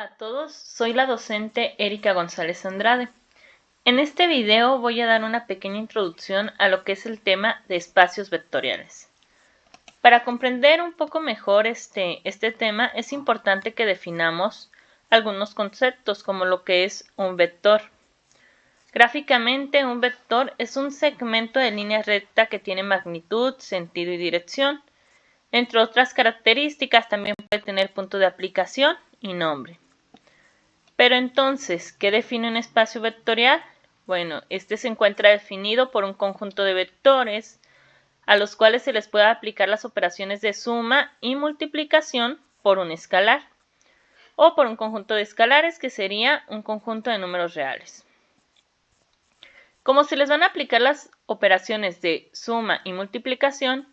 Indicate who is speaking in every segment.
Speaker 1: a todos, soy la docente Erika González Andrade. En este video voy a dar una pequeña introducción a lo que es el tema de espacios vectoriales. Para comprender un poco mejor este tema es importante que definamos algunos conceptos como lo que es un vector. Gráficamente, un vector es un segmento de línea recta que tiene magnitud, sentido y dirección. Entre otras características, también puede tener punto de aplicación y nombre. Pero entonces, ¿qué define un espacio vectorial? Bueno, este se encuentra definido por un conjunto de vectores a los cuales se les puede aplicar las operaciones de suma y multiplicación por un escalar, o por un conjunto de escalares que sería un conjunto de números reales. Como se les van a aplicar las operaciones de suma y multiplicación,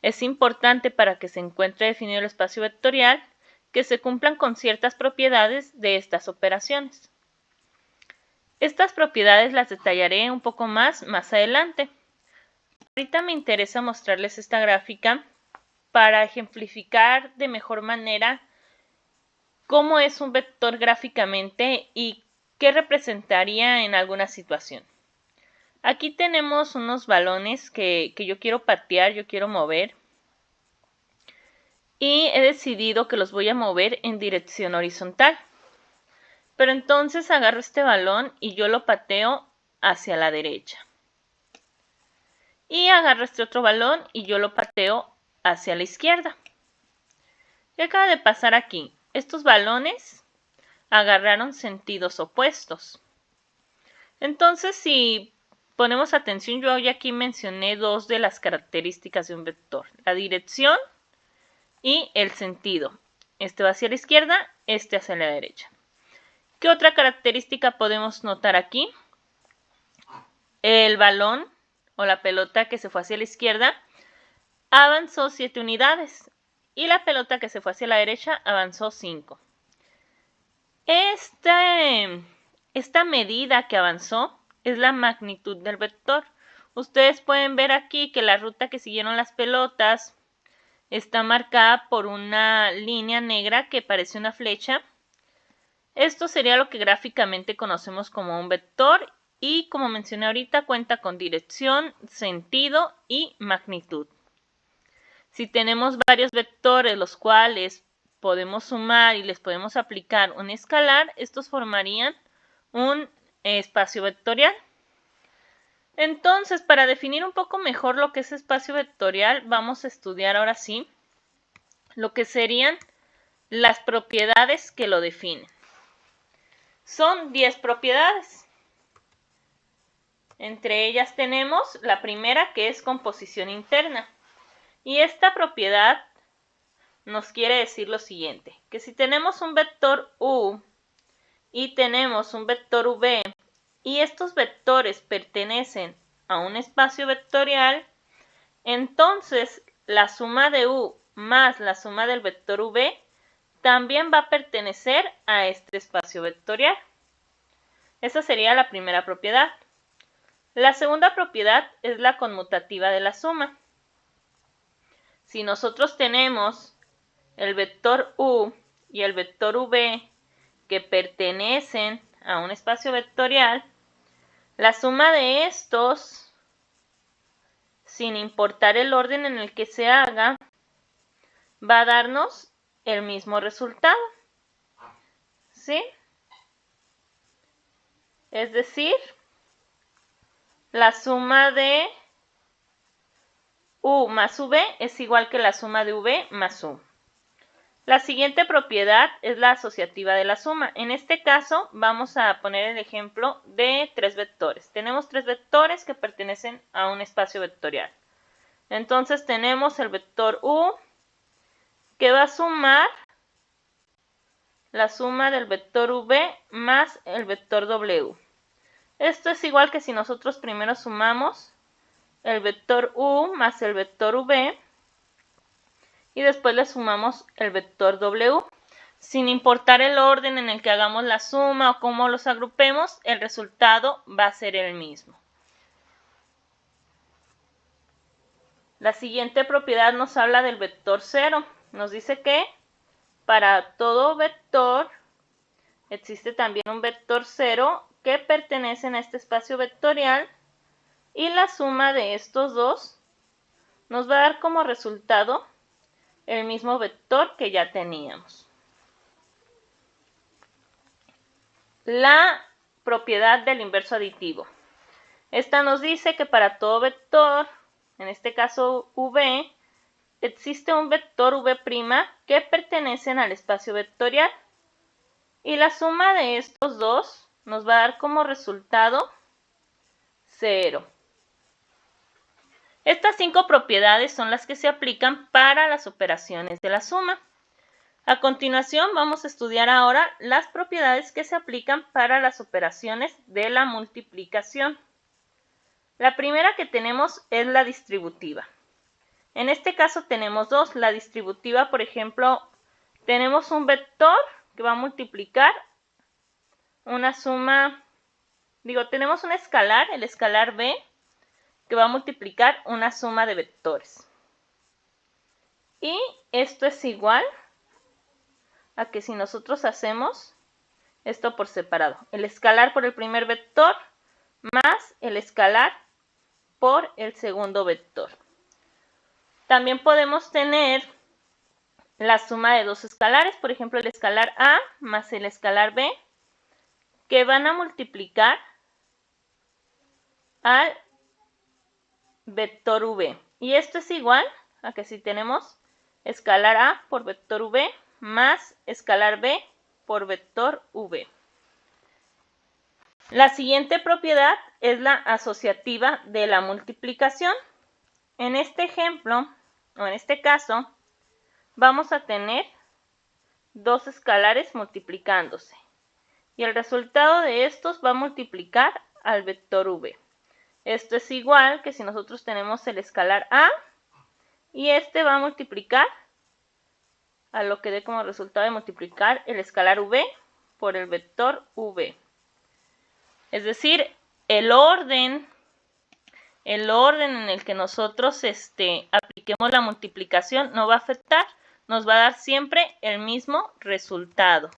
Speaker 1: es importante para que se encuentre definido el espacio vectorial que se cumplan con ciertas propiedades de estas operaciones. Estas propiedades las detallaré un poco más adelante. Ahorita me interesa mostrarles esta gráfica para ejemplificar de mejor manera cómo es un vector gráficamente y qué representaría en alguna situación. Aquí tenemos unos balones que yo quiero patear, yo quiero mover. Y he decidido que los voy a mover en dirección horizontal. Pero entonces agarro este balón y yo lo pateo hacia la derecha. Y agarro este otro balón y yo lo pateo hacia la izquierda. ¿Qué acaba de pasar aquí? Estos balones agarraron sentidos opuestos. Entonces, si ponemos atención, yo ya aquí mencioné dos de las características de un vector. La dirección y el sentido. Este va hacia la izquierda, este hacia la derecha. ¿Qué otra característica podemos notar aquí? El balón o la pelota que se fue hacia la izquierda avanzó 7 unidades y la pelota que se fue hacia la derecha avanzó 5. Esta medida que avanzó es la magnitud del vector. Ustedes pueden ver aquí que la ruta que siguieron las pelotas está marcada por una línea negra que parece una flecha. Esto sería lo que gráficamente conocemos como un vector y, como mencioné ahorita, cuenta con dirección, sentido y magnitud. Si tenemos varios vectores los cuales podemos sumar y les podemos aplicar un escalar, estos formarían un espacio vectorial. Entonces, para definir un poco mejor lo que es espacio vectorial, vamos a estudiar ahora sí lo que serían las propiedades que lo definen. Son 10 propiedades. Entre ellas tenemos la primera, que es composición interna. Y esta propiedad nos quiere decir lo siguiente, que si tenemos un vector u y tenemos un vector v y estos vectores pertenecen a un espacio vectorial, entonces la suma de u más la suma del vector v también va a pertenecer a este espacio vectorial. Esa sería la primera propiedad. La segunda propiedad es la conmutativa de la suma. Si nosotros tenemos el vector u y el vector v que pertenecen a un espacio vectorial, la suma de estos, sin importar el orden en el que se haga, va a darnos el mismo resultado. ¿Sí? Es decir, la suma de u más v es igual que la suma de v más u. La siguiente propiedad es la asociativa de la suma. En este caso vamos a poner el ejemplo de 3 vectores. Tenemos 3 vectores que pertenecen a un espacio vectorial. Entonces tenemos el vector u que va a sumar la suma del vector v más el vector w. Esto es igual que si nosotros primero sumamos el vector u más el vector v y después le sumamos el vector w. Sin importar el orden en el que hagamos la suma o cómo los agrupemos, el resultado va a ser el mismo. La siguiente propiedad nos habla del vector 0. Nos dice que para todo vector existe también un vector 0 que pertenecen a este espacio vectorial y la suma de estos dos nos va a dar como resultado el mismo vector que ya teníamos. La propiedad del inverso aditivo. Esta nos dice que para todo vector, en este caso v, existe un vector v' que pertenecen al espacio vectorial y la suma de estos dos nos va a dar como resultado 0. Estas 5 propiedades son las que se aplican para las operaciones de la suma. A continuación vamos a estudiar ahora las propiedades que se aplican para las operaciones de la multiplicación. La primera que tenemos es la distributiva. En este caso tenemos dos. La distributiva, por ejemplo, tenemos un vector que va a multiplicar una suma, tenemos un escalar, el escalar b, que va a multiplicar una suma de vectores. Y esto es igual a que si nosotros hacemos esto por separado. El escalar por el primer vector más el escalar por el segundo vector. También podemos tener la suma de dos escalares, por ejemplo el escalar a más el escalar b, que van a multiplicar al vector v. Y esto es igual a que si tenemos escalar a por vector v más escalar b por vector v. La siguiente propiedad es la asociativa de la multiplicación. En este ejemplo, o en este caso, vamos a tener dos escalares multiplicándose. Y el resultado de estos va a multiplicar al vector v. Esto es igual que si nosotros tenemos el escalar a y este va a multiplicar a lo que dé como resultado de multiplicar el escalar v por el vector v. Es decir, el orden en el que nosotros apliquemos la multiplicación no va a afectar, nos va a dar siempre el mismo resultado.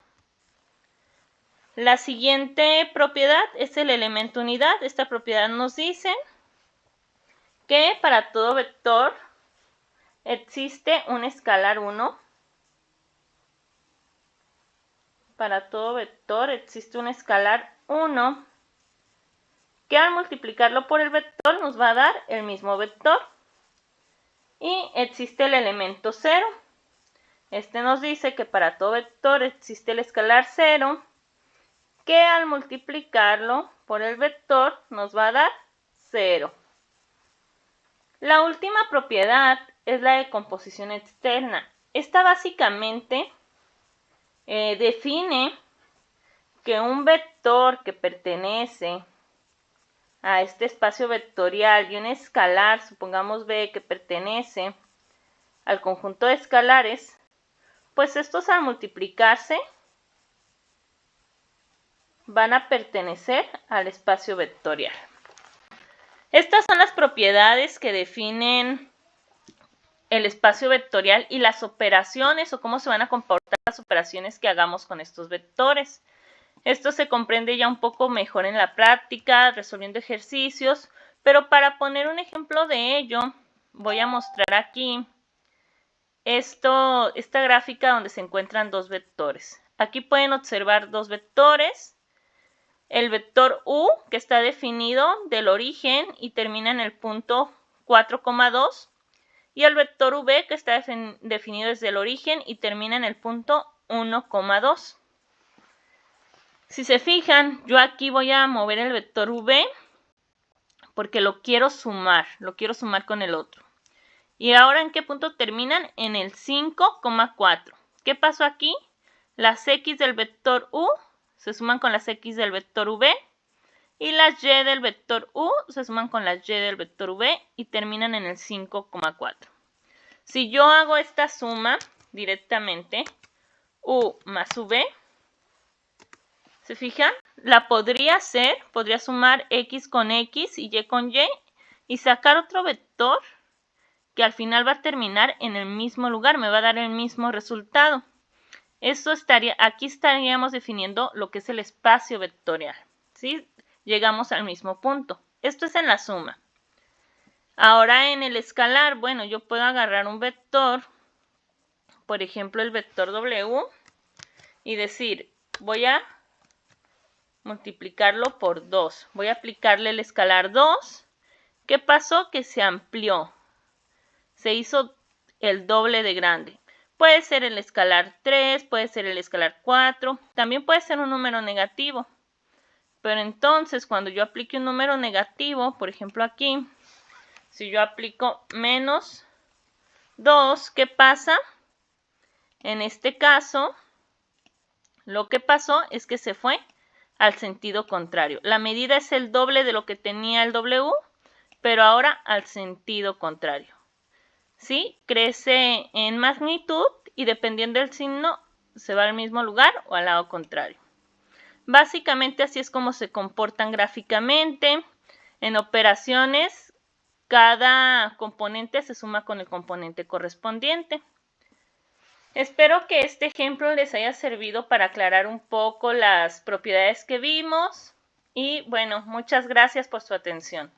Speaker 1: La siguiente propiedad es el elemento unidad. Esta propiedad nos dice que para todo vector existe un escalar 1. Para todo vector existe un escalar 1 que al multiplicarlo por el vector nos va a dar el mismo vector. Y existe el elemento 0. Este nos dice que para todo vector existe el escalar 0 que al multiplicarlo por el vector nos va a dar 0. La última propiedad es la de composición externa. Esta básicamente define que un vector que pertenece a este espacio vectorial y un escalar, supongamos b, que pertenece al conjunto de escalares, pues estos al multiplicarse van a pertenecer al espacio vectorial. Estas son las propiedades que definen el espacio vectorial y las operaciones o cómo se van a comportar las operaciones que hagamos con estos vectores. Esto se comprende ya un poco mejor en la práctica, resolviendo ejercicios, pero para poner un ejemplo de ello, voy a mostrar aquí esta gráfica donde se encuentran dos vectores. Aquí pueden observar dos vectores. El vector u, que está definido del origen y termina en el punto 4,2, y el vector v, que está definido desde el origen y termina en el punto 1,2. Si se fijan, yo aquí voy a mover el vector v porque lo quiero sumar con el otro. ¿Y ahora en qué punto terminan? En el 5,4. ¿Qué pasó aquí? Las x del vector u se suman con las x del vector v y las y del vector u se suman con las y del vector v y terminan en el 5,4. Si yo hago esta suma directamente, u más v, ¿se fijan? La podría sumar x con x y y con y sacar otro vector que al final va a terminar en el mismo lugar, me va a dar el mismo resultado. Aquí estaríamos definiendo lo que es el espacio vectorial, ¿sí? Llegamos al mismo punto. Esto es en la suma. Ahora en el escalar, bueno, yo puedo agarrar un vector, por ejemplo el vector W, y decir, voy a multiplicarlo por 2. Voy a aplicarle el escalar 2. ¿Qué pasó? Que se amplió. Se hizo el doble de grande. Puede ser el escalar 3, puede ser el escalar 4, también puede ser un número negativo. Pero entonces, cuando yo aplique un número negativo, por ejemplo aquí, si yo aplico menos 2, ¿qué pasa? En este caso, lo que pasó es que se fue al sentido contrario. La medida es el doble de lo que tenía el W, pero ahora al sentido contrario. ¿Sí? Crece en magnitud y dependiendo del signo se va al mismo lugar o al lado contrario. Básicamente así es como se comportan gráficamente. En operaciones, cada componente se suma con el componente correspondiente. Espero que este ejemplo les haya servido para aclarar un poco las propiedades que vimos. Y bueno, muchas gracias por su atención.